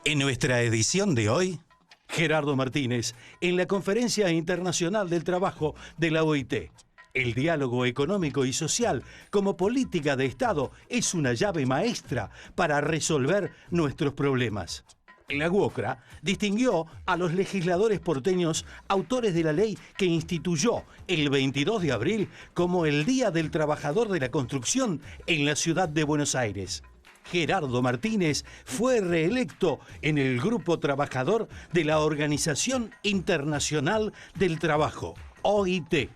En nuestra edición de hoy, Gerardo Martínez, en la Conferencia Internacional del Trabajo de la OIT. El diálogo económico y social como política de Estado es una llave maestra para resolver nuestros problemas. La UOCRA distinguió a los legisladores porteños autores de la ley que instituyó el 22 de abril como el Día del Trabajador de la Construcción en la ciudad de Buenos Aires. Gerardo Martínez fue reelecto en el grupo trabajador de la Organización Internacional del Trabajo, OIT.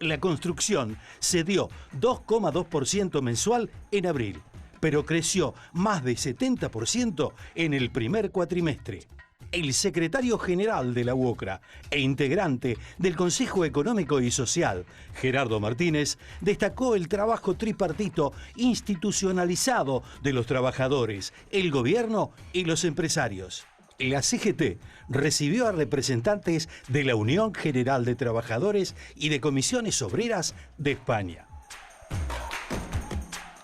La construcción cedió 2,2% mensual en abril, pero creció más de 70% en el primer cuatrimestre. El secretario general de la UOCRA e integrante del Consejo Económico y Social, Gerardo Martínez, destacó el trabajo tripartito institucionalizado de los trabajadores, el gobierno y los empresarios. La CGT recibió a representantes de la Unión General de Trabajadores y de Comisiones Obreras de España.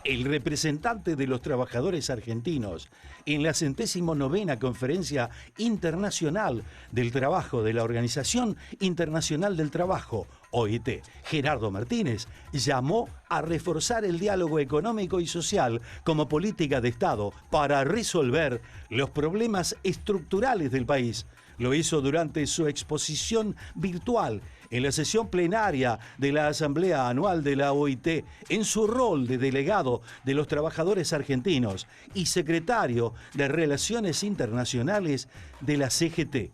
El representante de los trabajadores argentinos en la 69ª Conferencia Internacional del Trabajo de la Organización Internacional del Trabajo, OIT, Gerardo Martínez, llamó a reforzar el diálogo económico y social como política de Estado para resolver los problemas estructurales del país. Lo hizo durante su exposición virtual en la sesión plenaria de la Asamblea Anual de la OIT, en su rol de delegado de los trabajadores argentinos y secretario de Relaciones Internacionales de la CGT.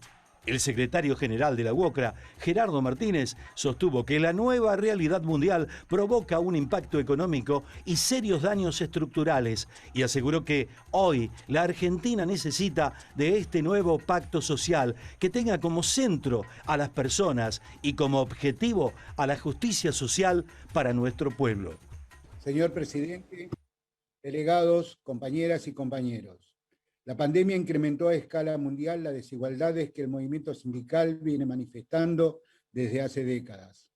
El secretario general de la UOCRA, Gerardo Martínez, sostuvo que la nueva realidad mundial provoca un impacto económico y serios daños estructurales y aseguró que hoy la Argentina necesita de este nuevo pacto social que tenga como centro a las personas y como objetivo a la justicia social para nuestro pueblo. Señor presidente, delegados, compañeras y compañeros. La pandemia incrementó a escala mundial las desigualdades que el movimiento sindical viene manifestando desde hace décadas.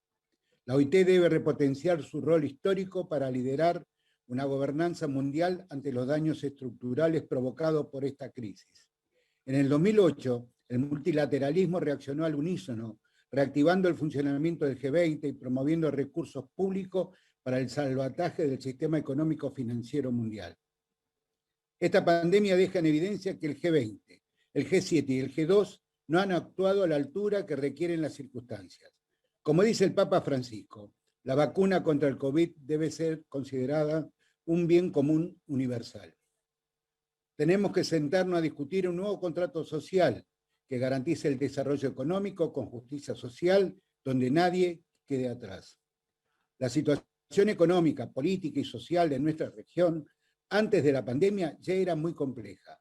La OIT debe repotenciar su rol histórico para liderar una gobernanza mundial ante los daños estructurales provocados por esta crisis. En el 2008, el multilateralismo reaccionó al unísono, reactivando el funcionamiento del G20 y promoviendo recursos públicos para el salvataje del sistema económico financiero mundial. Esta pandemia deja en evidencia que el G20, el G7 y el G2 no han actuado a la altura que requieren las circunstancias. Como dice el Papa Francisco, la vacuna contra el COVID debe ser considerada un bien común universal. Tenemos que sentarnos a discutir un nuevo contrato social que garantice el desarrollo económico con justicia social, donde nadie quede atrás. La situación económica, política y social de nuestra región antes de la pandemia ya era muy compleja.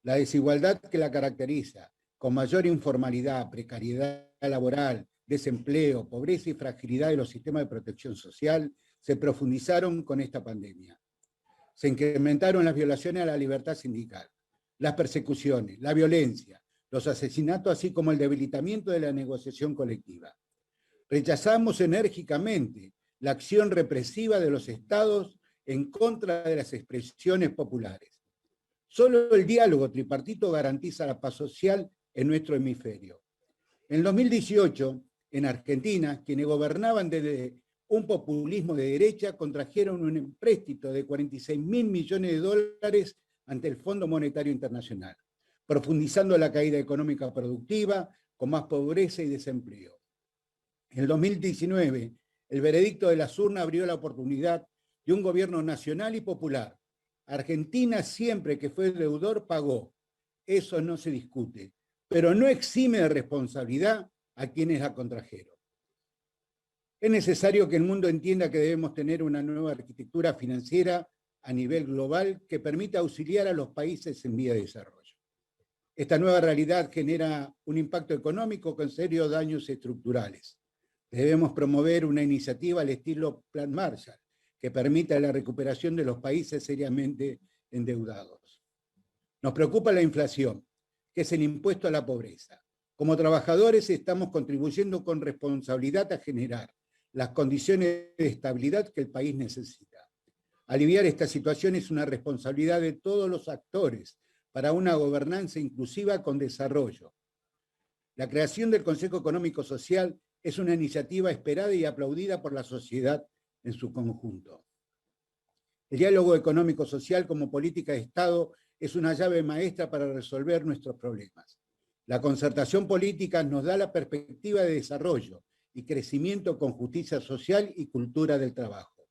La desigualdad que la caracteriza, con mayor informalidad, precariedad laboral, desempleo, pobreza y fragilidad de los sistemas de protección social, se profundizaron con esta pandemia. Se incrementaron las violaciones a la libertad sindical, las persecuciones, la violencia, los asesinatos, así como el debilitamiento de la negociación colectiva. Rechazamos enérgicamente la acción represiva de los estados en contra de las expresiones populares. Solo el diálogo tripartito garantiza la paz social en nuestro hemisferio. En 2018, en Argentina, quienes gobernaban desde un populismo de derecha contrajeron un empréstito de 46.000 millones de dólares ante el Fondo Monetario Internacional, profundizando la caída económica productiva, con más pobreza y desempleo. En el 2019, el veredicto de las urnas abrió la oportunidad de un gobierno nacional y popular. Argentina, siempre que fue deudor, pagó. Eso no se discute, pero no exime de responsabilidad a quienes la contrajeron. Es necesario que el mundo entienda que debemos tener una nueva arquitectura financiera a nivel global que permita auxiliar a los países en vía de desarrollo. Esta nueva realidad genera un impacto económico con serios daños estructurales. Debemos promover una iniciativa al estilo Plan Marshall, que permita la recuperación de los países seriamente endeudados. Nos preocupa la inflación, que es el impuesto a la pobreza. Como trabajadores estamos contribuyendo con responsabilidad a generar las condiciones de estabilidad que el país necesita. Aliviar esta situación es una responsabilidad de todos los actores, para una gobernanza inclusiva con desarrollo. La creación del Consejo Económico Social es una iniciativa esperada y aplaudida por la sociedad en su conjunto. El diálogo económico-social como política de Estado es una llave maestra para resolver nuestros problemas. La concertación política nos da la perspectiva de desarrollo y crecimiento con justicia social y cultura del trabajo.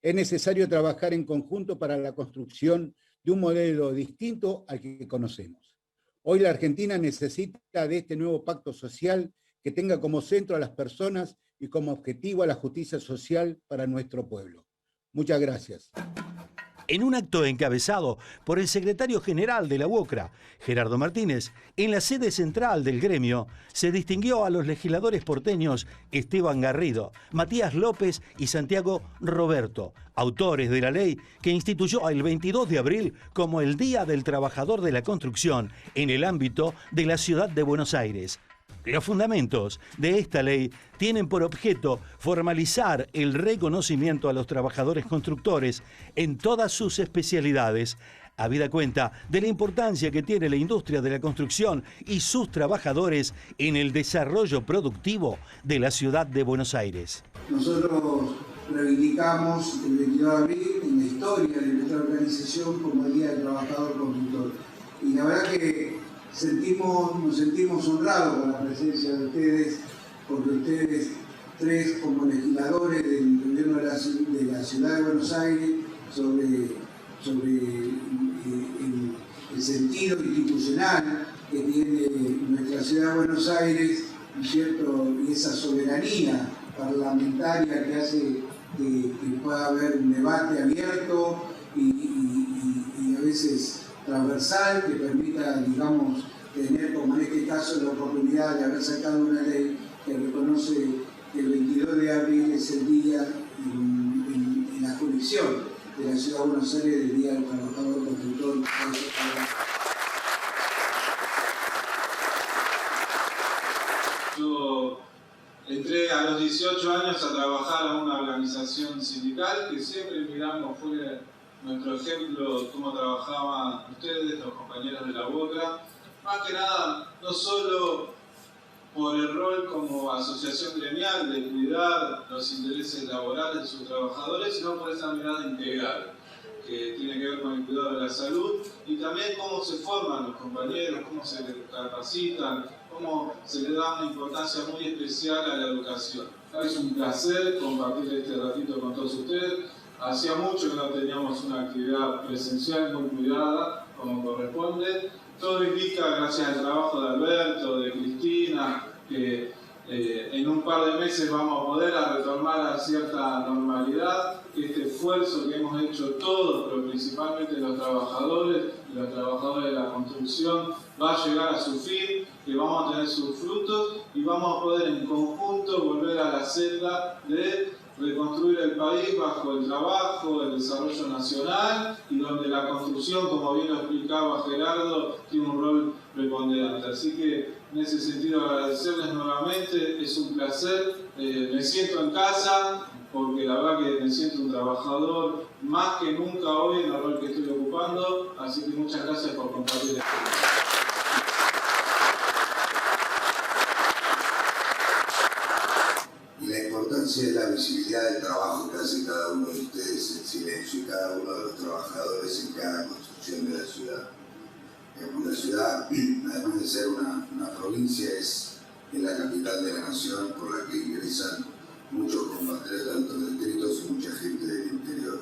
Es necesario trabajar en conjunto para la construcción de un modelo distinto al que conocemos. Hoy la Argentina necesita de este nuevo pacto social que tenga como centro a las personas y como objetivo a la justicia social para nuestro pueblo. Muchas gracias. En un acto encabezado por el secretario general de la UOCRA, Gerardo Martínez, en la sede central del gremio, se distinguió a los legisladores porteños Esteban Garrido, Matías López y Santiago Roberto, autores de la ley que instituyó el 22 de abril como el Día del Trabajador de la Construcción en el ámbito de la ciudad de Buenos Aires. Los fundamentos de esta ley tienen por objeto formalizar el reconocimiento a los trabajadores constructores en todas sus especialidades, habida cuenta de la importancia que tiene la industria de la construcción y sus trabajadores en el desarrollo productivo de la ciudad de Buenos Aires. Nosotros reivindicamos el 22 de abril en la historia de nuestra organización como el Día del Trabajador Constructor. Y la verdad que nos sentimos honrados con la presencia de ustedes, porque ustedes tres como legisladores del gobierno de la ciudad de Buenos Aires sobre el sentido institucional que tiene nuestra ciudad de Buenos Aires, ¿no es cierto? Y esa soberanía parlamentaria que hace que pueda haber un debate abierto y a veces transversal que permita, digamos, tener, como en este caso, la oportunidad de haber sacado una ley que reconoce que el 22 de abril es el día en la jurisdicción de la ciudad de Buenos Aires del Día del Trabajador Constructor. Yo entré a los 18 años a trabajar a una organización sindical que siempre miramos, fue nuestro ejemplo, cómo trabajaban ustedes, los compañeros de la UOCRA, más que nada, no solo por el rol como asociación gremial de cuidar los intereses laborales de sus trabajadores, sino por esa mirada integral, que tiene que ver con el cuidado de la salud y también cómo se forman los compañeros, cómo se capacitan, cómo se le da una importancia muy especial a la educación. Es un placer compartir este ratito con todos ustedes. Hacía mucho que no teníamos una actividad presencial muy cuidada, como corresponde. Todo indica, gracias al trabajo de Alberto, de Cristina, que en un par de meses vamos a poder retornar a cierta normalidad, que este esfuerzo que hemos hecho todos, pero principalmente los trabajadores y los trabajadores de la construcción, va a llegar a su fin, que vamos a tener sus frutos y vamos a poder en conjunto volver a la senda de reconstruir el país bajo el trabajo, el desarrollo nacional y donde la construcción, como bien lo explicaba Gerardo, tiene un rol preponderante. Así que en ese sentido agradecerles nuevamente, es un placer, me siento en casa porque la verdad que me siento un trabajador más que nunca hoy en el rol que estoy ocupando, así que muchas gracias por compartir esto. De la visibilidad del trabajo que hace cada uno de ustedes en silencio y cada uno de los trabajadores en cada construcción de la ciudad. La ciudad, además de ser una provincia, es la capital de la nación por la que ingresan muchos compatriotas de otros distritos y mucha gente del interior.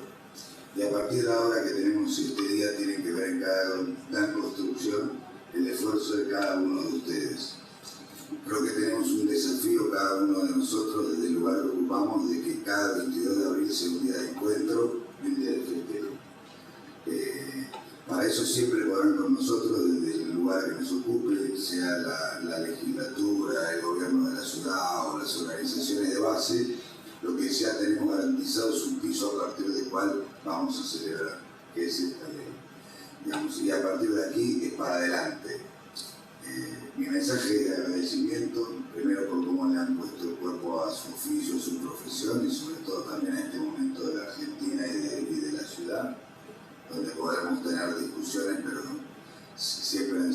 Y a partir de ahora que tenemos este día, tienen que ver en cada gran construcción el esfuerzo de cada uno de ustedes. Creo que tenemos un desafío cada uno de nosotros desde el lugar que ocupamos de que cada 22 de abril sea un día de encuentro y un día de festejo. Para eso siempre podrán con nosotros desde el lugar que nos ocupe, sea la legislatura, el gobierno de la ciudad o las organizaciones de base, lo que ya tenemos garantizado es un piso a partir del cual vamos a celebrar, que es esta ley. Digamos, y a partir de aquí es para adelante. Mi mensaje de agradecimiento, primero por cómo le han puesto el cuerpo a su oficio, a su profesión y sobre todo también a este momento de la Argentina y de la ciudad, donde podremos tener discusiones, pero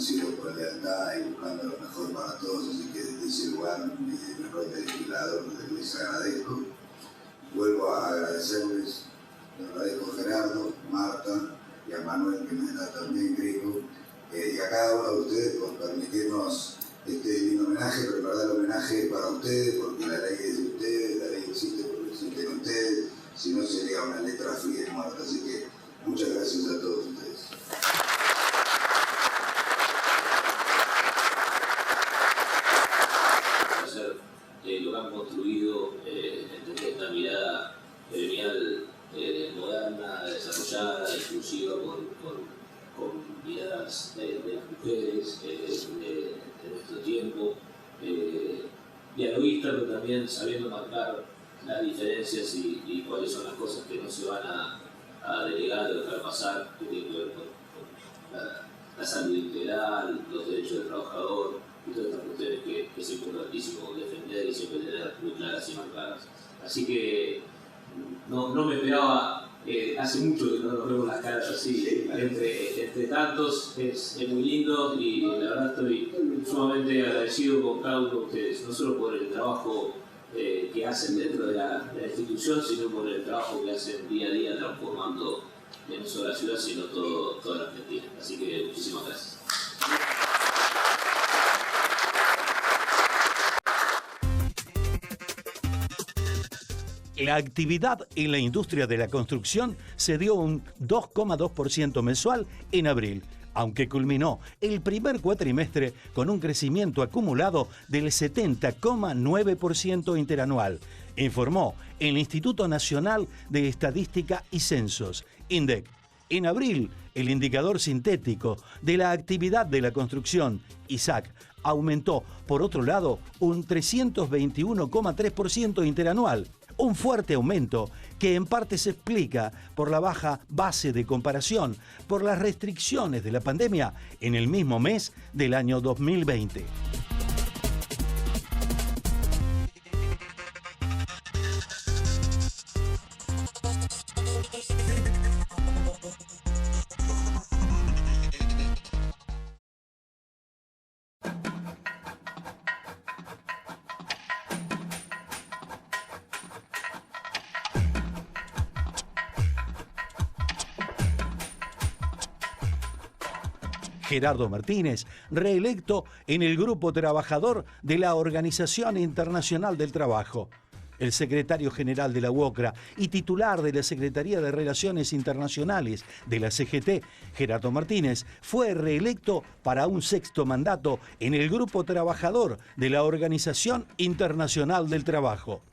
convencidos por lealtad y buscando lo mejor para todos, así que desde ese lugar mi rol de legislador les agradezco. Vuelvo a agradecerles, le agradezco a Gerardo, Marta y a Manuel, que me está también griego, y a cada uno de ustedes por permitirnos este lindo homenaje, pero en verdad el homenaje es para ustedes, porque la ley es de ustedes, la ley existe porque existen ustedes, si no sería una letra fría y muerta, así que muchas gracias a todos ustedes. Lo que han construido desde esta mirada gremial moderna, desarrollada, inclusiva, con miradas de las mujeres, de nuestro tiempo, dialoguista, pero también sabiendo marcar las diferencias y cuáles son las cosas que no se van a delegar o dejar pasar, que tienen que ver con la salud integral, los derechos del trabajador y todas estas cuestiones que es importantísimo defender y siempre tener muy claras y marcadas. Así que no me esperaba, hace mucho que no nos vemos las caras así, entre tantos, es muy lindo y la verdad estoy sumamente agradecido con cada uno de ustedes, no solo por el trabajo que hacen dentro de la institución, sino por el trabajo que hacen día a día transformando no solo la ciudad, sino toda la Argentina. Así que muchísimas gracias. La actividad en la industria de la construcción se dio un 2,2% mensual en abril, aunque culminó el primer cuatrimestre con un crecimiento acumulado del 70,9% interanual, informó el Instituto Nacional de Estadística y Censos, INDEC. En abril, el indicador sintético de la actividad de la construcción, ISAC, aumentó, por otro lado, un 321,3% interanual, un fuerte aumento que en parte se explica por la baja base de comparación por las restricciones de la pandemia en el mismo mes del año 2020. Gerardo Martínez, reelecto en el Grupo Trabajador de la Organización Internacional del Trabajo. El secretario general de la UOCRA y titular de la Secretaría de Relaciones Internacionales de la CGT, Gerardo Martínez, fue reelecto para un sexto mandato en el Grupo Trabajador de la Organización Internacional del Trabajo.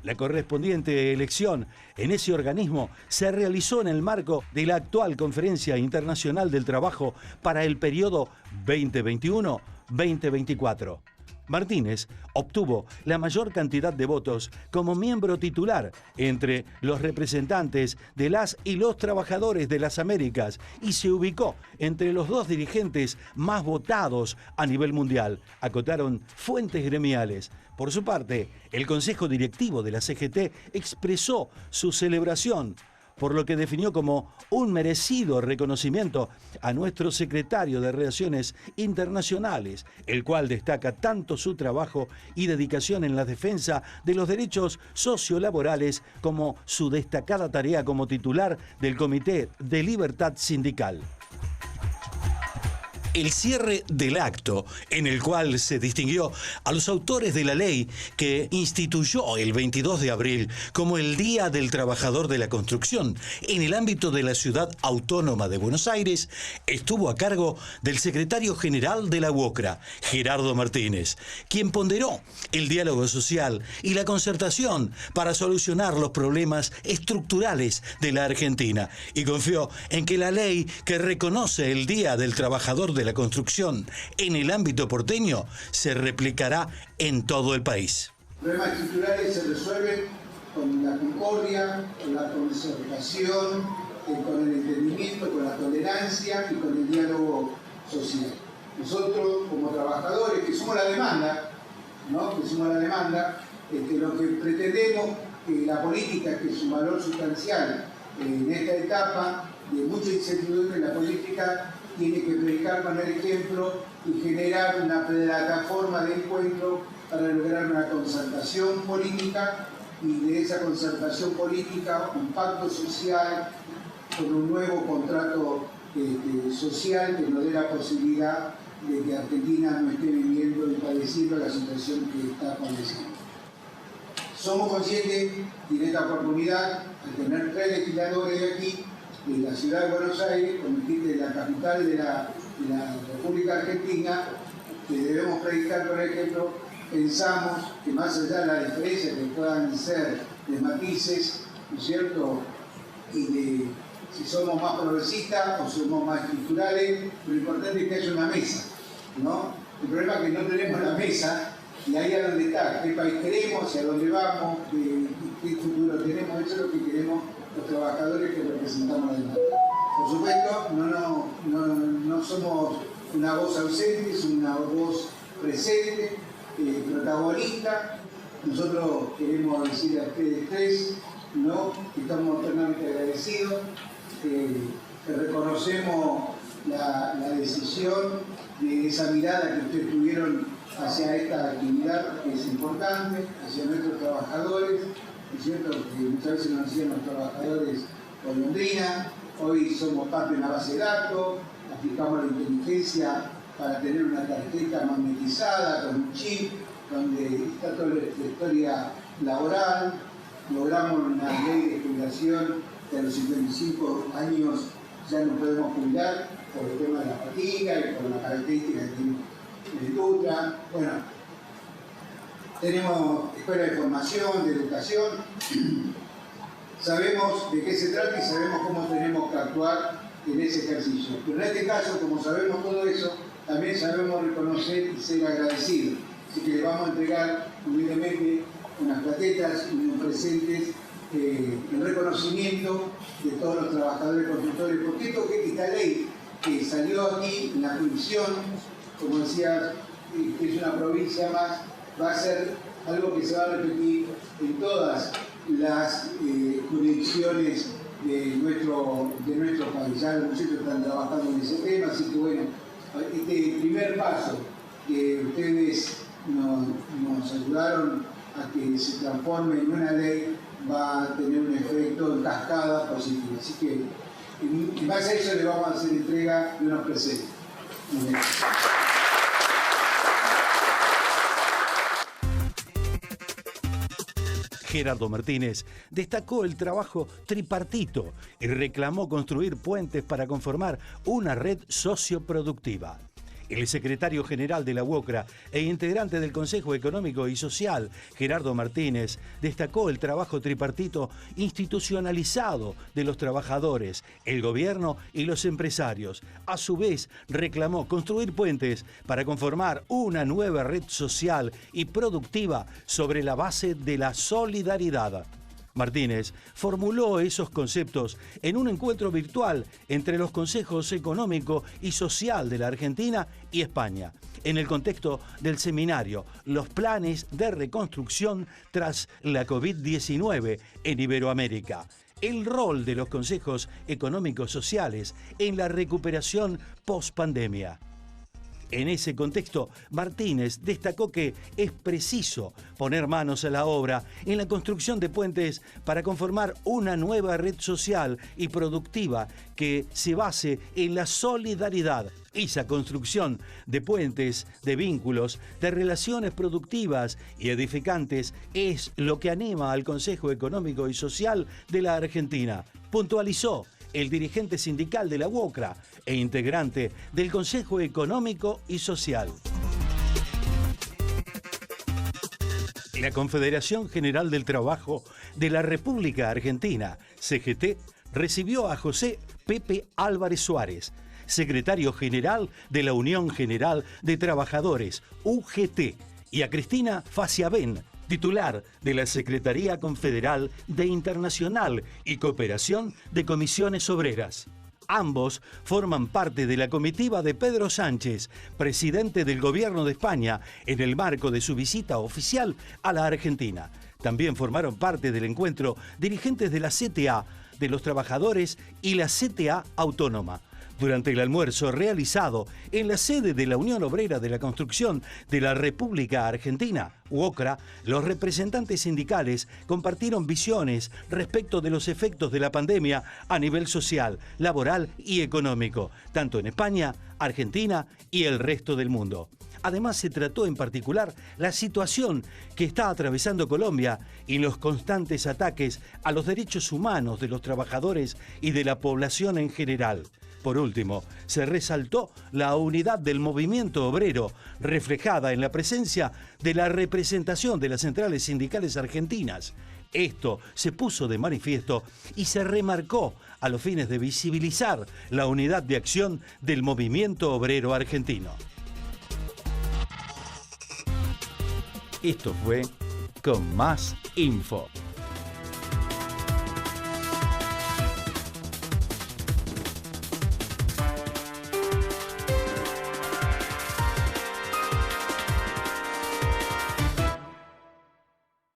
La correspondiente elección en ese organismo se realizó en el marco de la actual Conferencia Internacional del Trabajo para el periodo 2021-2024. Martínez obtuvo la mayor cantidad de votos como miembro titular entre los representantes de las y los trabajadores de las Américas y se ubicó entre los dos dirigentes más votados a nivel mundial, acotaron fuentes gremiales. Por su parte, el Consejo Directivo de la CGT expresó su celebración, por lo que definió como un merecido reconocimiento a nuestro secretario de Relaciones Internacionales, el cual destaca tanto su trabajo y dedicación en la defensa de los derechos sociolaborales como su destacada tarea como titular del Comité de Libertad Sindical. El cierre del acto, en el cual se distinguió a los autores de la ley que instituyó el 22 de abril como el Día del Trabajador de la Construcción en el ámbito de la Ciudad Autónoma de Buenos Aires, estuvo a cargo del secretario general de la UOCRA, Gerardo Martínez, quien ponderó el diálogo social y la concertación para solucionar los problemas estructurales de la Argentina y confió en que la ley que reconoce el Día del Trabajador de la Construcción en el ámbito porteño se replicará en todo el país. Los problemas estructurales se resuelven con la concordia, con la concertación, con el entendimiento, con la tolerancia y con el diálogo social. Nosotros, como trabajadores, que somos la demanda, ¿no? Lo que pretendemos que la política, que es un valor sustancial en esta etapa de mucha incertidumbre en la política, tiene que predicar con el ejemplo y generar una plataforma de encuentro para lograr una concertación política y de esa concertación política un pacto social con un nuevo contrato social que nos dé la posibilidad de que Argentina no esté viviendo y padeciendo la situación que está padeciendo. Somos conscientes y en esta oportunidad, al tener 3 legisladores de aquí, de la ciudad de Buenos Aires, de la capital de la República Argentina, que debemos predicar, por ejemplo, pensamos que más allá de las diferencias que puedan ser de matices, ¿no es cierto?, y de si somos más progresistas o somos más estructurales, lo importante es que haya una mesa, ¿no? El problema es que no tenemos la mesa y ahí es donde está, qué país queremos, hacia dónde vamos, qué futuro tenemos, eso es lo que queremos los trabajadores que representamos la demanda. Por supuesto, no somos una voz ausente, es una voz presente, protagonista. Nosotros queremos decir a ustedes 3, ¿no?, que estamos eternamente agradecidos, que reconocemos la decisión de esa mirada que ustedes tuvieron hacia esta actividad que es importante, hacia nuestros trabajadores. Es cierto que muchas veces nos decían los trabajadores golondrina, hoy somos parte de una base de datos, aplicamos la inteligencia para tener una tarjeta magnetizada con un chip, donde está toda la historia laboral, logramos una ley de jubilación que a los 55 años ya no podemos jubilar por el tema de la fatiga y por la característica que tiene la industria. Bueno, tenemos escuela de formación, de educación, sabemos de qué se trata y sabemos cómo tenemos que actuar en ese ejercicio. Pero en este caso, como sabemos todo eso, también sabemos reconocer y ser agradecidos. Así que le vamos a entregar humildemente unas plaquetas y unos presentes en reconocimiento de todos los trabajadores constructores. Porque esta ley que salió aquí en la jurisdicción, como decía, que es una provincia más, va a ser algo que se va a repetir en todas las jurisdicciones de nuestro país. Ya los muchachos están trabajando en ese tema, así que bueno, este primer paso que ustedes nos ayudaron a que se transforme en una ley va a tener un efecto en cascada positivo. Así que en base a eso le vamos a hacer entrega de unos presentes. Gerardo Martínez destacó el trabajo tripartito y reclamó construir puentes para conformar una red socioproductiva. El secretario general de la UOCRA e integrante del Consejo Económico y Social, Gerardo Martínez, destacó el trabajo tripartito institucionalizado de los trabajadores, el gobierno y los empresarios. A su vez, reclamó construir puentes para conformar una nueva red social y productiva sobre la base de la solidaridad. Martínez formuló esos conceptos en un encuentro virtual entre los consejos económico y social de la Argentina y España, en el contexto del seminario Los planes de reconstrucción tras la COVID-19 en Iberoamérica. El rol de los consejos económicos sociales en la recuperación post-pandemia. En ese contexto, Martínez destacó que es preciso poner manos a la obra en la construcción de puentes para conformar una nueva red social y productiva que se base en la solidaridad. Esa construcción de puentes, de vínculos, de relaciones productivas y edificantes es lo que anima al Consejo Económico y Social de la Argentina, puntualizó el dirigente sindical de la UOCRA e integrante del Consejo Económico y Social. La Confederación General del Trabajo de la República Argentina, CGT, recibió a José Pepe Álvarez Suárez, secretario general de la Unión General de Trabajadores, UGT, y a Cristina Faciabén, titular de la Secretaría Confederal de Internacional y Cooperación de Comisiones Obreras. Ambos forman parte de la comitiva de Pedro Sánchez, presidente del Gobierno de España, en el marco de su visita oficial a la Argentina. También formaron parte del encuentro dirigentes de la CTA, de los trabajadores y la CTA Autónoma. Durante el almuerzo realizado en la sede de la Unión Obrera de la Construcción de la República Argentina, UOCRA, los representantes sindicales compartieron visiones respecto de los efectos de la pandemia a nivel social, laboral y económico, tanto en España, Argentina y el resto del mundo. Además, se trató en particular la situación que está atravesando Colombia y los constantes ataques a los derechos humanos de los trabajadores y de la población en general. Por último, se resaltó la unidad del movimiento obrero, reflejada en la presencia de la representación de las centrales sindicales argentinas. Esto se puso de manifiesto y se remarcó a los fines de visibilizar la unidad de acción del movimiento obrero argentino. Esto fue Con Más Info.